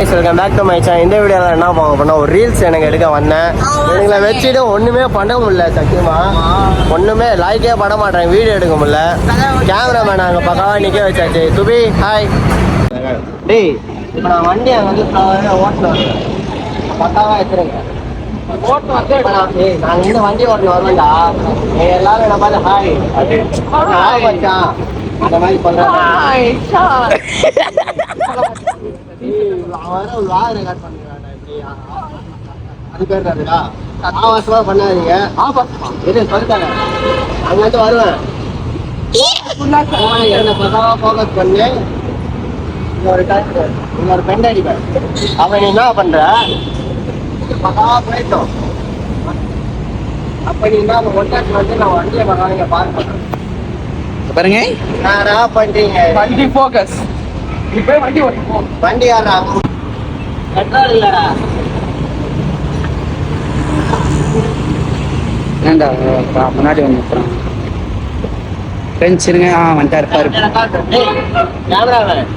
Welcome back to my channel. இந்த வீடியோவில் என்ன பார்க்க போனா ஒரு ரீல்ஸ் எனக்கு எடுக்க வந்தேன். எங்களை வச்சுட்டு ஒன்றுமே பண்ண முடியல. சத்தியமா ஒன்றுமே லைக்கே பண்ண மாட்டேன். வீடியோ எடுக்க முடியல. கேமராமேன் அங்கே பக்கமாக நிற்க வச்சாச்சு. துபி ஹாய். டேய் இப்போ நான் வண்டி அங்கே வந்து ஓட்டணும் பக்காவாக எடுத்துருங்க. ஓட்டு வந்து நாங்கள் இந்த வண்டி ஓட்டணும் வருவேன்டா. எல்லாரும் என்ன பார்த்து ஹாய் ஹாய் வச்சான் அந்த மாதிரி பண்ணுறேன். அது பேர் தானுடா. ஆபாசமா பண்ணாதீங்க. எது சொல்லிட்டாங்க அங்க வந்து வருவேன். என்ன பசங்க ஃபோக்கஸ் பண்ணி இன்னொரு பெண் அடிப்பேன். அவன் என்ன பண்ற பசங்க போயிட்டோம். அப்ப நீ என்ன ஒன்றாச்சு வந்து நான் வண்டியை பசங்க பார்க்க பண்றேன் பாருங்க. நான் பண்றீங்க வண்டி ஃபோக்கஸ். இப்போ வண்டி ஓட்டுவோம். வண்டி யாரா பெட்ரோல் இல்லடா. ஏண்டா முன்னாடி வந்து நிற்கிறான். ஃப்ரெண்ட்ஸ் இருங்க. வந்துட்டாரு பாரு. கேமராமேன்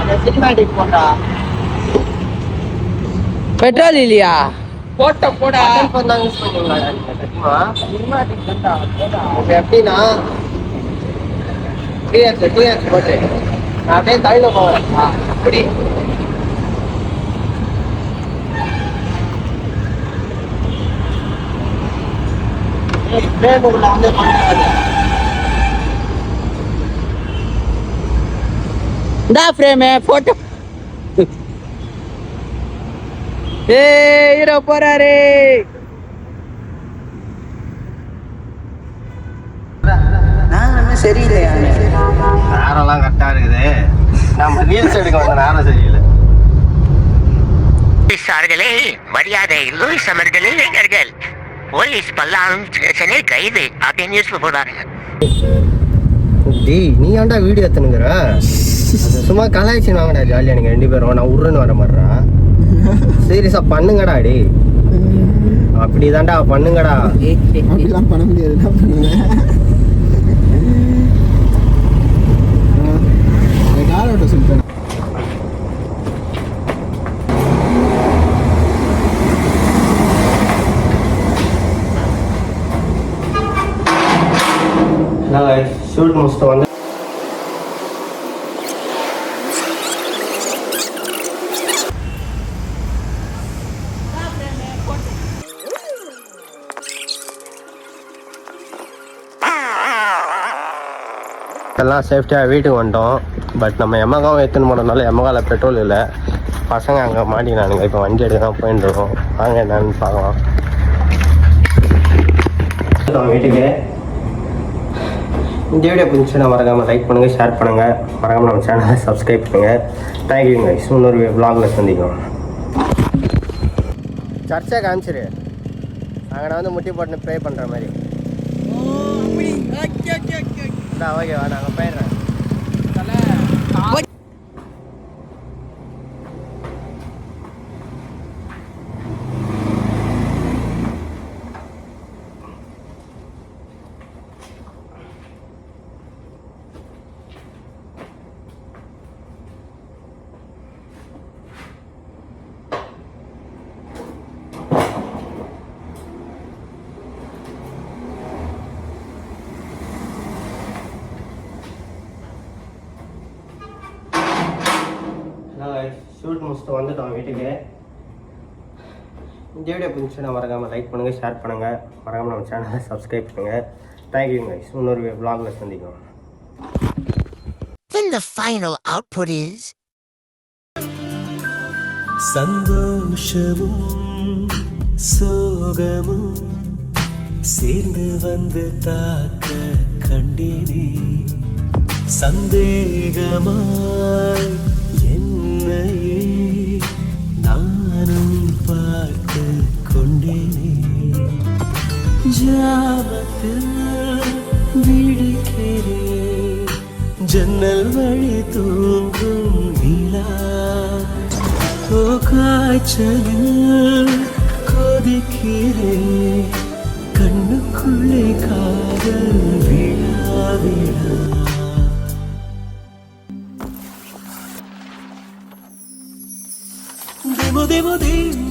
அந்த சினிமாட்டிக் போட்டா பெட்ரோல் இல்லையா? போட்ட போடா தான் யூஸ் பண்ணுவீங்களா? சினிமாட்டிக் போட்டா எப்படின்னா 3x போட்டு நான் அப்படியே தலையில போவேன். அப்படி வந்து இந்த ஃப்ரேம் போட்டோ. ஏய் ஹீரோ போறாரு. நான் சரியில்லையா? நேரம்லாம் கரெக்டா இருக்குது. நம்ம ரீல்ஸ் எடுக்க வந்த நேரம் சரியில்லை. போலீசார்களே மரியாதை லூயிஸ் அவர்களே எங்கள் போலீஸ் பல்லாரும் ஸ்டேஷனில் கைது அப்படின்னு நியூஸ் போடுறாங்க. டேய் நீ ஏன்டா வீடியோ எடுத்துனுங்கிற? சும்மா கலாய்ச்சி வாங்கடா ஜாலியா நீங்க 2 பேரும். நான் உருன்னு வர மாதிரிடா. சீரியஸா பண்ணுங்கடா. டே அப்படிதான்டா பண்ணுங்கடா. அப்படிலாம் பண்ண முடியாது. என்ன பண்ணுவேன்? கார் ஓட்ட சொல்லிட்டேன். ஷூட் முடிச்சுட்டு வந்து எல்லாம் சேஃப்டியாக வீட்டுக்கு வந்துட்டோம். பட் நம்ம எம்மகாவும் எடுத்துன்னு போனதுனால எம்மகாவில் பெட்ரோல் இல்லை. பசங்க அங்கே மாட்டினானுங்க. இப்போ வண்டி எடுக்க தான் போயிட்டு இருக்கோம். வாங்க என்னன்னு பார்க்கலாம். வீட்டுக்கு இந்த வீடியோ பிடிச்சுன்னா மறக்காமல் லைக் பண்ணுங்கள், ஷேர் பண்ணுங்கள், மறக்காமல் நம்ம சேனலை சப்ஸ்கிரைப் பண்ணுங்கள். Thank you guys. இன்னொரு vlogல சந்திக்கும். சர்ச்சை காமிச்சிரு. அங்கே நான் வந்து முட்டி போட்டு ப்ரே பண்ணுற மாதிரி. ஓகேவா? நாங்கள் போயிடுறேன். ஷூட் முடிச்சுட்டு வந்துட்டோம் வீட்டுக்கு. இந்த வீடியோ பிடிச்சுன்னா மறக்காமல் லைக் பண்ணுங்கள், ஷேர் பண்ணுங்கள், மறக்காமல் நம்ம சேனலை சப்ஸ்கிரைப் பண்ணுங்கள். Thank you guys. இன்னொரு vlogல சந்திக்கும். Then the final output is சந்தோஷமும் சோகமும் சேர்ந்து வந்து தாக்க கண்டினே சந்தேகமாய் என்னையே நானும் பார்த்து கொண்டேனே ஜாமத்தில் விழிக்கிறேன் ஜன்னல் வழி தூங்கும் நிலா ஓ காய்ச்சலில் கொதிக்கிறேன் கண்ணுக்குள்ளே காதல் விழா விழா முதி முதி